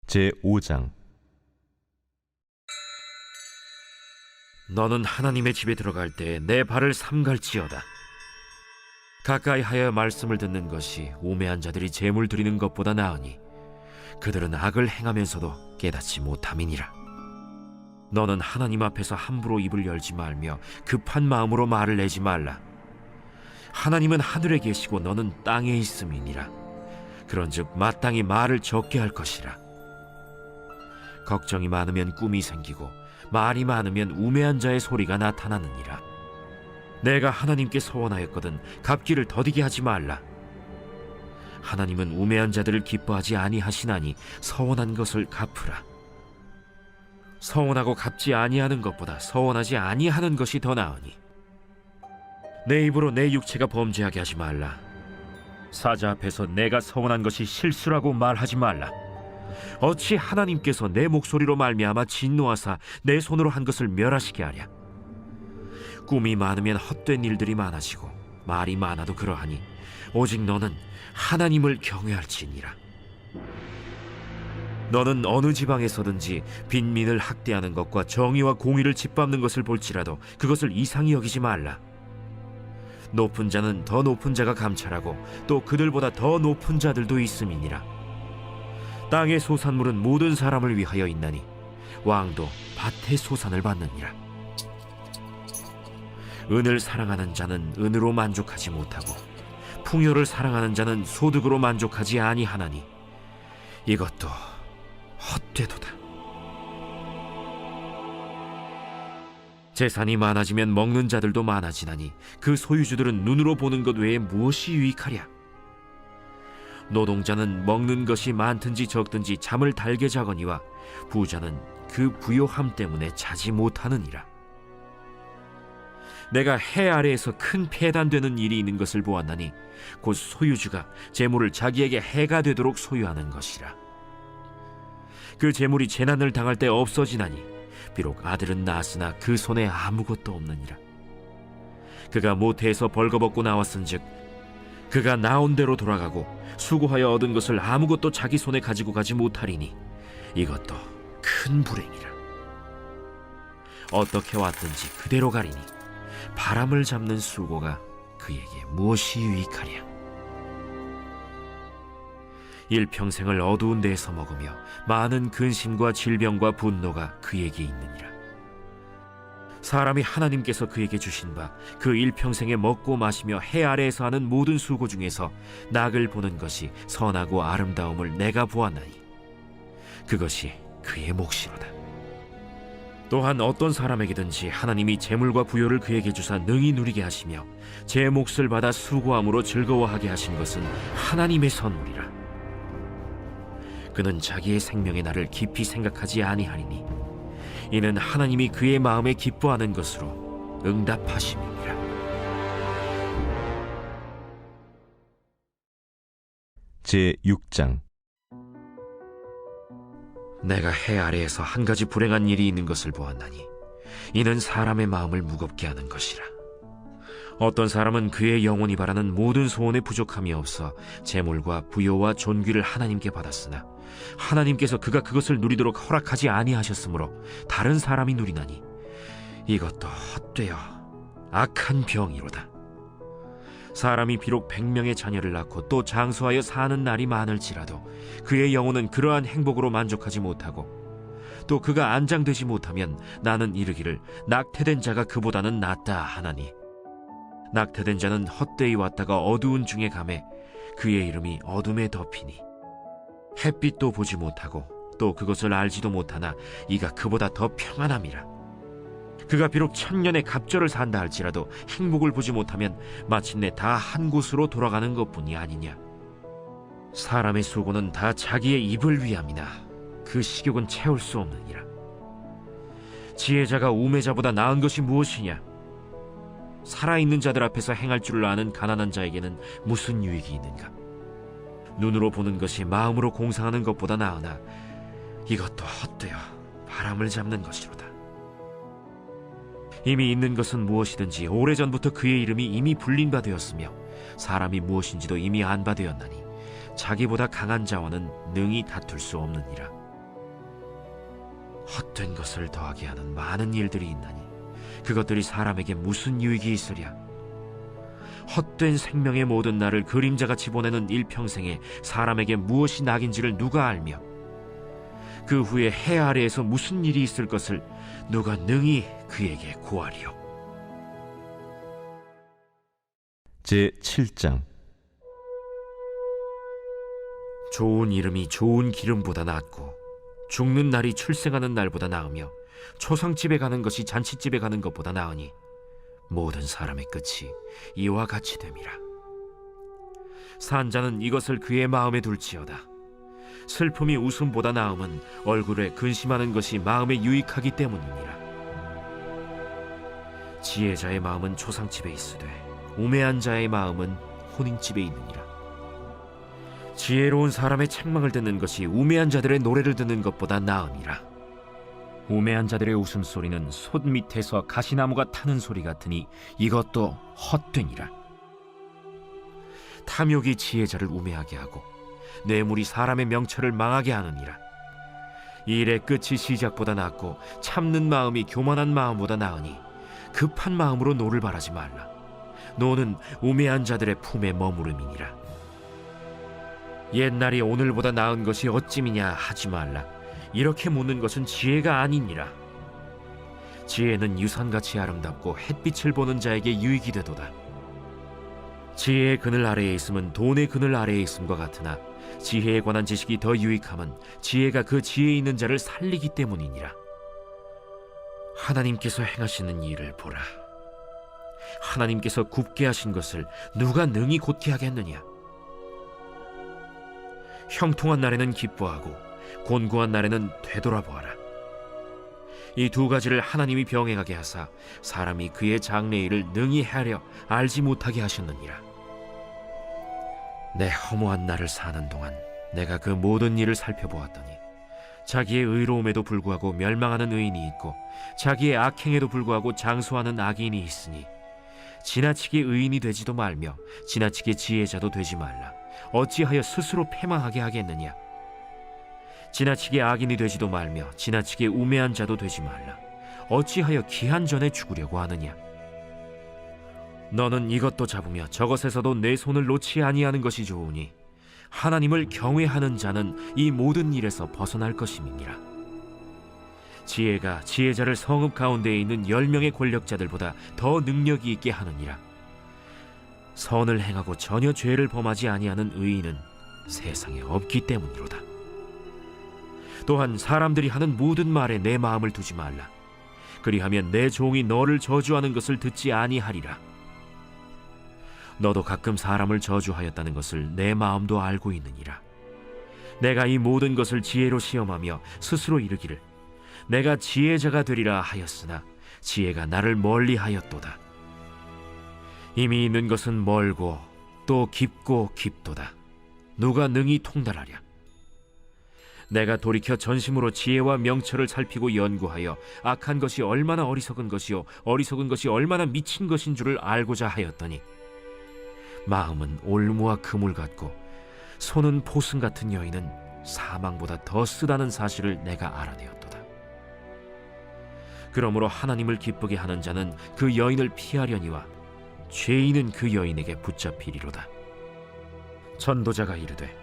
제5장. 너는 하나님의 집에 들어갈 때 내 발을 삼갈지어다. 가까이 하여 말씀을 듣는 것이 우매한 자들이 제물 드리는 것보다 나으니 그들은 악을 행하면서도 깨닫지 못함이니라. 너는 하나님 앞에서 함부로 입을 열지 말며 급한 마음으로 말을 내지 말라. 하나님은 하늘에 계시고 너는 땅에 있음이니라. 그런즉 마땅히 말을 적게 할 것이라. 걱정이 많으면 꿈이 생기고 말이 많으면 우매한 자의 소리가 나타나느니라. 내가 하나님께 서원하였거든 갚기를 더디게 하지 말라. 하나님은 우매한 자들을 기뻐하지 아니하시나니 서원한 것을 갚으라. 서원하고 갚지 아니하는 것보다 서원하지 아니하는 것이 더 나으니 내 입으로 내 육체가 범죄하게 하지 말라. 사자 앞에서 내가 서원한 것이 실수라고 말하지 말라. 어찌 하나님께서 내 목소리로 말미암아 진노하사 내 손으로 한 것을 멸하시게 하랴. 꿈이 많으면 헛된 일들이 많아지고 말이 많아도 그러하니 오직 너는 하나님을 경외할지니라. 너는 어느 지방에서든지 빈민을 학대하는 것과 정의와 공의를 짓밟는 것을 볼지라도 그것을 이상히 여기지 말라. 높은 자는 더 높은 자가 감찰하고 또 그들보다 더 높은 자들도 있음이니라. 땅의 소산물은 모든 사람을 위하여 있나니 왕도 밭의 소산을 받느니라. 은을 사랑하는 자는 은으로 만족하지 못하고 풍요를 사랑하는 자는 소득으로 만족하지 아니하나니 이것도 헛되도다. 재산이 많아지면 먹는 자들도 많아지나니 그 소유주들은 눈으로 보는 것 외에 무엇이 유익하랴. 노동자는 먹는 것이 많든지 적든지 잠을 달게 자거니와 부자는 그 부요함 때문에 자지 못하느니라. 내가 해 아래에서 큰 폐단되는 일이 있는 것을 보았나니 곧 소유주가 재물을 자기에게 해가 되도록 소유하는 것이라. 그 재물이 재난을 당할 때 없어지나니 비록 아들은 낳았으나 그 손에 아무것도 없느니라. 그가 모태에서 벌거벗고 나왔은즉 그가 나온 대로 돌아가고 수고하여 얻은 것을 아무것도 자기 손에 가지고 가지 못하리니 이것도 큰 불행이라. 어떻게 왔든지 그대로 가리니 바람을 잡는 수고가 그에게 무엇이 유익하랴. 일평생을 어두운 데에서 먹으며 많은 근심과 질병과 분노가 그에게 있느니라. 사람이 하나님께서 그에게 주신 바 그 일평생에 먹고 마시며 해 아래에서 하는 모든 수고 중에서 낙을 보는 것이 선하고 아름다움을 내가 보았나니 그것이 그의 몫이로다. 또한 어떤 사람에게든지 하나님이 재물과 부요를 그에게 주사 능히 누리게 하시며 제 몫을 받아 수고함으로 즐거워하게 하신 것은 하나님의 선물이라. 그는 자기의 생명의 날을 깊이 생각하지 아니하리니 이는 하나님이 그의 마음에 기뻐하는 것으로 응답하심이니라. 제6장. 내가 해 아래에서 한 가지 불행한 일이 있는 것을 보았나니 이는 사람의 마음을 무겁게 하는 것이라. 어떤 사람은 그의 영혼이 바라는 모든 소원에 부족함이 없어 재물과 부요와 존귀를 하나님께 받았으나 하나님께서 그가 그것을 누리도록 허락하지 아니하셨으므로 다른 사람이 누리나니 이것도 헛되어 악한 병이로다. 사람이 비록 100명의 자녀를 낳고 또 장수하여 사는 날이 많을지라도 그의 영혼은 그러한 행복으로 만족하지 못하고 또 그가 안장되지 못하면 나는 이르기를 낙태된 자가 그보다는 낫다 하나니 낙태된 자는 헛되이 왔다가 어두운 중에 가매 그의 이름이 어둠에 덮이니 햇빛도 보지 못하고 또 그것을 알지도 못하나 이가 그보다 더 평안함이라. 그가 비록 1000년의 갑절을 산다 할지라도 행복을 보지 못하면 마침내 다 한 곳으로 돌아가는 것뿐이 아니냐. 사람의 수고는 다 자기의 입을 위함이나 그 식욕은 채울 수 없느니라. 지혜자가 우매자보다 나은 것이 무엇이냐. 살아있는 자들 앞에서 행할 줄을 아는 가난한 자에게는 무슨 유익이 있는가. 눈으로 보는 것이 마음으로 공상하는 것보다 나으나 이것도 헛되어 바람을 잡는 것이로다. 이미 있는 것은 무엇이든지 오래전부터 그의 이름이 이미 불린 바 되었으며 사람이 무엇인지도 이미 안 바 되었나니 자기보다 강한 자와는 능히 다툴 수 없느니라. 헛된 것을 더하게 하는 많은 일들이 있나니 그것들이 사람에게 무슨 유익이 있으랴. 헛된 생명의 모든 날을 그림자같이 보내는 일평생에 사람에게 무엇이 낙인지를 누가 알며 그 후에 해 아래에서 무슨 일이 있을 것을 누가 능히 그에게 고하리요. 제7장. 좋은 이름이 좋은 기름보다 낫고 죽는 날이 출생하는 날보다 나으며 초상집에 가는 것이 잔치집에 가는 것보다 나으니 모든 사람의 끝이 이와 같이 됨이라. 산자는 이것을 그의 마음에 둘지어다. 슬픔이 웃음보다 나음은 얼굴에 근심하는 것이 마음에 유익하기 때문이니라. 지혜자의 마음은 초상집에 있으되 우매한 자의 마음은 혼인집에 있느니라. 지혜로운 사람의 책망을 듣는 것이 우매한 자들의 노래를 듣는 것보다 나음이라. 우매한 자들의 웃음소리는 솥 밑에서 가시나무가 타는 소리 같으니 이것도 헛되니라. 탐욕이 지혜자를 우매하게 하고 뇌물이 사람의 명철을 망하게 하느니라. 일의 끝이 시작보다 낫고 참는 마음이 교만한 마음보다 나으니 급한 마음으로 노를 바라지 말라. 노는 우매한 자들의 품에 머무름이니라. 옛날이 오늘보다 나은 것이 어찌미냐 하지 말라. 이렇게 묻는 것은 지혜가 아니니라. 지혜는 유산같이 아름답고 햇빛을 보는 자에게 유익이 되도다. 지혜의 그늘 아래에 있음은 돈의 그늘 아래에 있음과 같으나 지혜에 관한 지식이 더 유익함은 지혜가 그 지혜 있는 자를 살리기 때문이니라. 하나님께서 행하시는 일을 보라. 하나님께서 굽게 하신 것을 누가 능히 곧게 하겠느냐. 형통한 날에는 기뻐하고 곤고한 날에는 되돌아보아라. 이 두 가지를 하나님이 병행하게 하사 사람이 그의 장래일을 능히 헤아려 알지 못하게 하셨느니라. 내 허무한 날을 사는 동안 내가 그 모든 일을 살펴보았더니 자기의 의로움에도 불구하고 멸망하는 의인이 있고 자기의 악행에도 불구하고 장수하는 악인이 있으니 지나치게 의인이 되지도 말며 지나치게 지혜자도 되지 말라. 어찌하여 스스로 패망하게 하겠느냐. 지나치게 악인이 되지도 말며 지나치게 우매한 자도 되지 말라. 어찌하여 기한 전에 죽으려고 하느냐. 너는 이것도 잡으며 저것에서도 내 손을 놓지 아니하는 것이 좋으니 하나님을 경외하는 자는 이 모든 일에서 벗어날 것임이니라. 지혜가 지혜자를 성읍 가운데에 있는 10명의 권력자들보다 더 능력이 있게 하느니라. 선을 행하고 전혀 죄를 범하지 아니하는 의인은 세상에 없기 때문이로다. 또한 사람들이 하는 모든 말에 내 마음을 두지 말라. 그리하면 내 종이 너를 저주하는 것을 듣지 아니하리라. 너도 가끔 사람을 저주하였다는 것을 내 마음도 알고 있느니라. 내가 이 모든 것을 지혜로 시험하며 스스로 이르기를 내가 지혜자가 되리라 하였으나 지혜가 나를 멀리하였도다. 이미 있는 것은 멀고 또 깊고 깊도다. 누가 능히 통달하랴. 내가 돌이켜 전심으로 지혜와 명철을 살피고 연구하여 악한 것이 얼마나 어리석은 것이요 어리석은 것이 얼마나 미친 것인 줄을 알고자 하였더니 마음은 올무와 그물 같고 손은 포승 같은 여인은 사망보다 더 쓰다는 사실을 내가 알아내었도다. 그러므로 하나님을 기쁘게 하는 자는 그 여인을 피하려니와 죄인은 그 여인에게 붙잡히리로다. 전도자가 이르되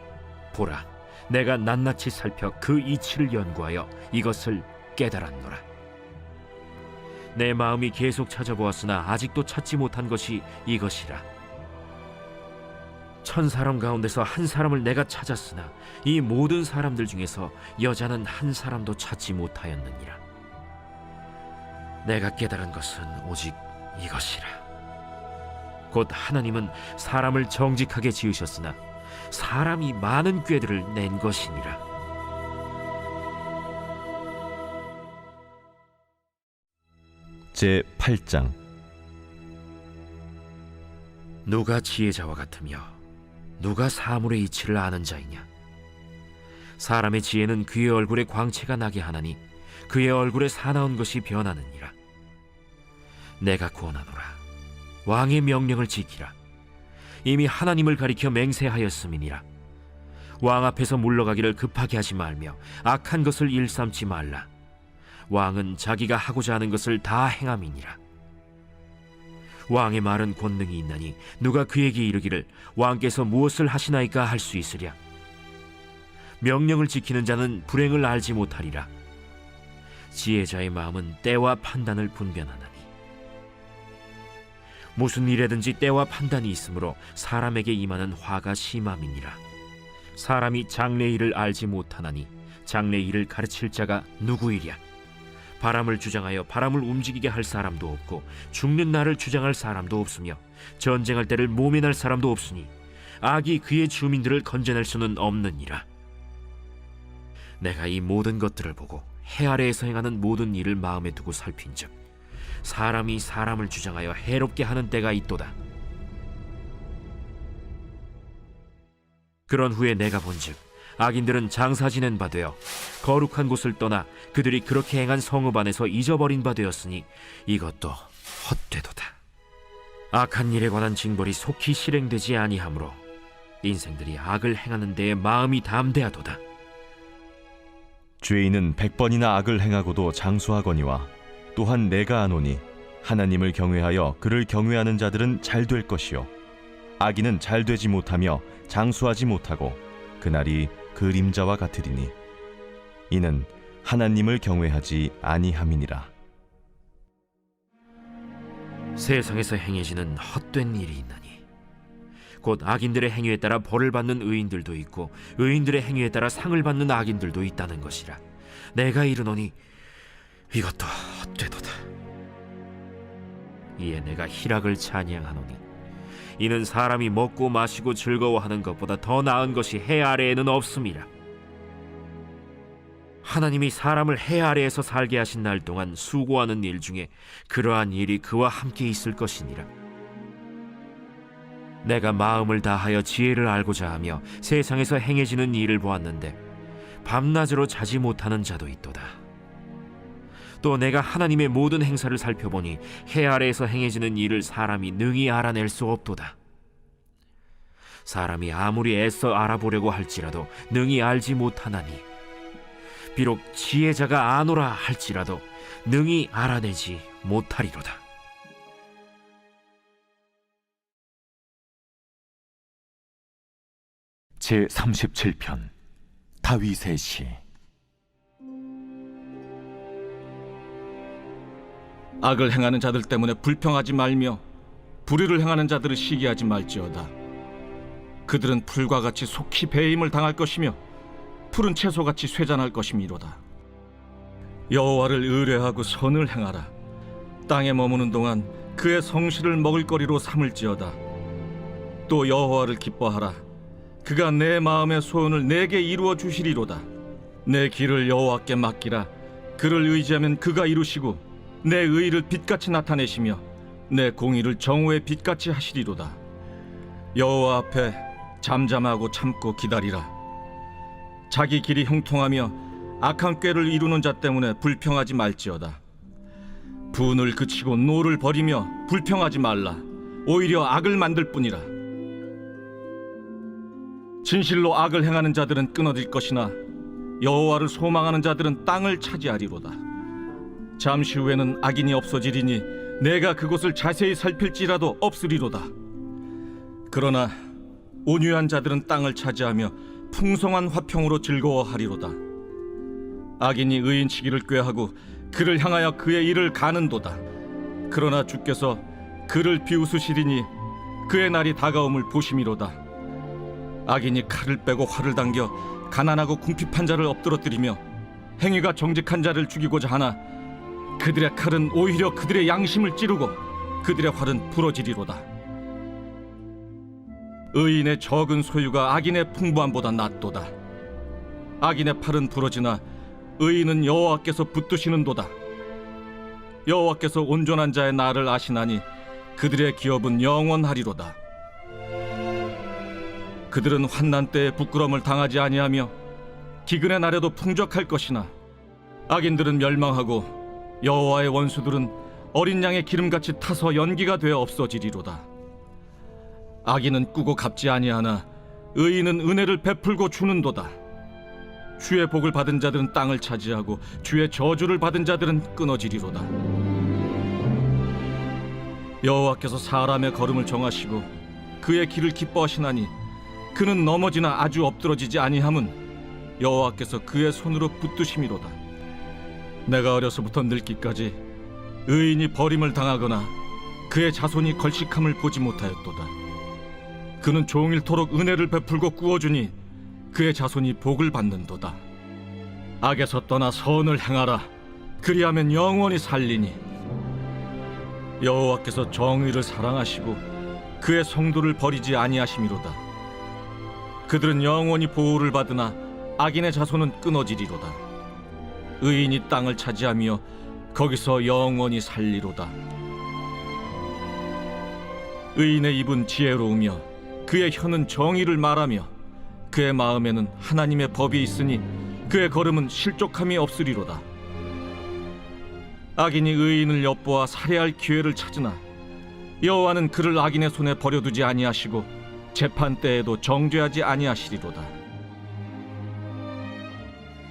보라, 내가 낱낱이 살펴 그 이치를 연구하여 이것을 깨달았노라. 내 마음이 계속 찾아보았으나 아직도 찾지 못한 것이 이것이라. 1000사람 가운데서 한 사람을 내가 찾았으나 이 모든 사람들 중에서 여자는 한 사람도 찾지 못하였느니라. 내가 깨달은 것은 오직 이것이라. 곧 하나님은 사람을 정직하게 지으셨으나 사람이 많은 꾀들을 낸 것이니라. 제8장. 누가 지혜자와 같으며 누가 사물의 이치를 아는 자이냐. 사람의 지혜는 그의 얼굴에 광채가 나게 하나니 그의 얼굴에 사나운 것이 변하느니라. 내가 구원하노라. 왕의 명령을 지키라. 이미 하나님을 가리켜 맹세하였음이니라. 왕 앞에서 물러가기를 급하게 하지 말며 악한 것을 일삼지 말라. 왕은 자기가 하고자 하는 것을 다 행함이니라. 왕의 말은 권능이 있나니 누가 그에게 이르기를 왕께서 무엇을 하시나이까 할 수 있으랴. 명령을 지키는 자는 불행을 알지 못하리라. 지혜자의 마음은 때와 판단을 분별하나니 무슨 일에든지 때와 판단이 있으므로 사람에게 임하는 화가 심함이니라. 사람이 장래 일을 알지 못하나니 장래 일을 가르칠 자가 누구이랴. 바람을 주장하여 바람을 움직이게 할 사람도 없고 죽는 날을 주장할 사람도 없으며 전쟁할 때를 모면할 사람도 없으니 악이 그의 주민들을 건져낼 수는 없느니라. 내가 이 모든 것들을 보고 해 아래에서 행하는 모든 일을 마음에 두고 살핀즉 사람이 사람을 주장하여 해롭게 하는 때가 있도다. 그런 후에 내가 본즉 악인들은 장사 지낸 바 되어 거룩한 곳을 떠나 그들이 그렇게 행한 성읍 안에서 잊어버린 바 되었으니 이것도 헛되도다. 악한 일에 관한 징벌이 속히 실행되지 아니하므로 인생들이 악을 행하는 데에 마음이 담대하도다. 죄인은 100번이나 악을 행하고도 장수하거니와 또한 내가 아노니 하나님을 경외하여 그를 경외하는 자들은 잘 될 것이요 악인은 잘 되지 못하며 장수하지 못하고 그날이 그림자와 같으리니 이는 하나님을 경외하지 아니함이니라. 세상에서 행해지는 헛된 일이 있나니 곧 악인들의 행위에 따라 벌을 받는 의인들도 있고 의인들의 행위에 따라 상을 받는 악인들도 있다는 것이라. 내가 이르노니 이것도 헛되도다. 이에 내가 희락을 찬양하노니 이는 사람이 먹고 마시고 즐거워하는 것보다 더 나은 것이 해 아래에는 없음이라. 하나님이 사람을 해 아래에서 살게 하신 날 동안 수고하는 일 중에 그러한 일이 그와 함께 있을 것이니라. 내가 마음을 다하여 지혜를 알고자 하며 세상에서 행해지는 일을 보았는데 밤낮으로 자지 못하는 자도 있도다. 또 내가 하나님의 모든 행사를 살펴보니 해 아래에서 행해지는 일을 사람이 능히 알아낼 수 없도다. 사람이 아무리 애써 알아보려고 할지라도 능히 알지 못하나니 비록 지혜자가 아노라 할지라도 능히 알아내지 못하리로다. 제37편 다윗의 시. 악을 행하는 자들 때문에 불평하지 말며 불의를 행하는 자들을 시기하지 말지어다. 그들은 풀과 같이 속히 배임을 당할 것이며 푸른 채소같이 쇠잔할 것이미로다. 여호와를 의뢰하고 선을 행하라. 땅에 머무는 동안 그의 성실을 먹을거리로 삼을지어다. 또 여호와를 기뻐하라. 그가 내 마음의 소원을 내게 이루어 주시리로다. 내 길을 여호와께 맡기라. 그를 의지하면 그가 이루시고 내 의를 빛같이 나타내시며 내 공의를 정오의 빛같이 하시리로다. 여호와 앞에 잠잠하고 참고 기다리라. 자기 길이 형통하며 악한 꾀를 이루는 자 때문에 불평하지 말지어다. 분을 그치고 노를 버리며 불평하지 말라. 오히려 악을 만들 뿐이라. 진실로 악을 행하는 자들은 끊어질 것이나 여호와를 소망하는 자들은 땅을 차지하리로다. 잠시 후에는 악인이 없어지리니 내가 그곳을 자세히 살필지라도 없으리로다. 그러나 온유한 자들은 땅을 차지하며 풍성한 화평으로 즐거워하리로다. 악인이 의인치기를 꾀하고 그를 향하여 그의 일을 가는도다. 그러나 주께서 그를 비웃으시리니 그의 날이 다가옴을 보심이로다. 악인이 칼을 빼고 활을 당겨 가난하고 궁핍한 자를 엎드러뜨리며 행위가 정직한 자를 죽이고자 하나 그들의 칼은 오히려 그들의 양심을 찌르고 그들의 활은 부러지리로다. 의인의 적은 소유가 악인의 풍부함보다 낫도다. 악인의 팔은 부러지나 의인은 여호와께서 붙드시는도다. 여호와께서 온전한 자의 날을 아시나니 그들의 기업은 영원하리로다. 그들은 환난 때에 부끄러움을 당하지 아니하며 기근의 날에도 풍족할 것이나 악인들은 멸망하고 여호와의 원수들은 어린 양의 기름같이 타서 연기가 되어 없어지리로다. 악인은 꾸고 갚지 아니하나 의인은 은혜를 베풀고 주는도다. 주의 복을 받은 자들은 땅을 차지하고 주의 저주를 받은 자들은 끊어지리로다. 여호와께서 사람의 걸음을 정하시고 그의 길을 기뻐하시나니 그는 넘어지나 아주 엎드러지지 아니함은 여호와께서 그의 손으로 붙드심이로다. 내가 어려서부터 늙기까지 의인이 버림을 당하거나 그의 자손이 걸식함을 보지 못하였도다. 그는 종일토록 은혜를 베풀고 꾸어주니 그의 자손이 복을 받는도다. 악에서 떠나 선을 행하라. 그리하면 영원히 살리니 여호와께서 정의를 사랑하시고 그의 성도를 버리지 아니하심이로다. 그들은 영원히 보호를 받으나 악인의 자손은 끊어지리로다. 의인이 땅을 차지하며 거기서 영원히 살리로다. 의인의 입은 지혜로우며 그의 혀는 정의를 말하며 그의 마음에는 하나님의 법이 있으니 그의 걸음은 실족함이 없으리로다. 악인이 의인을 엿보아 살해할 기회를 찾으나 여호와는 그를 악인의 손에 버려두지 아니하시고 재판 때에도 정죄하지 아니하시리로다.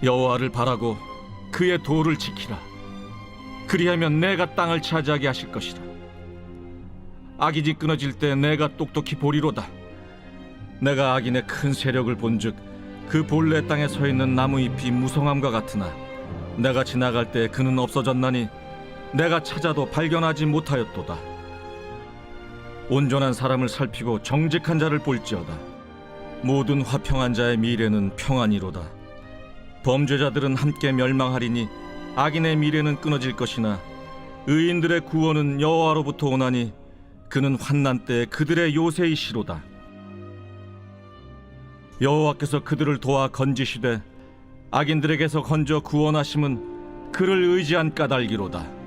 여호와를 바라고 그의 도를 지키라. 그리하면 내가 땅을 차지하게 하실 것이라. 악이지 끊어질 때 내가 똑똑히 보리로다. 내가 악인의 큰 세력을 본즉 그 본래 땅에 서 있는 나무잎이 무성함과 같으나 내가 지나갈 때 그는 없어졌나니 내가 찾아도 발견하지 못하였도다. 온전한 사람을 살피고 정직한 자를 볼지어다. 모든 화평한 자의 미래는 평안이로다. 범죄자들은 함께 멸망하리니 악인의 미래는 끊어질 것이나 의인들의 구원은 여호와로부터 오나니 그는 환난 때에 그들의 요새이시로다. 여호와께서 그들을 도와 건지시되 악인들에게서 건져 구원하심은 그를 의지한 까닭이로다.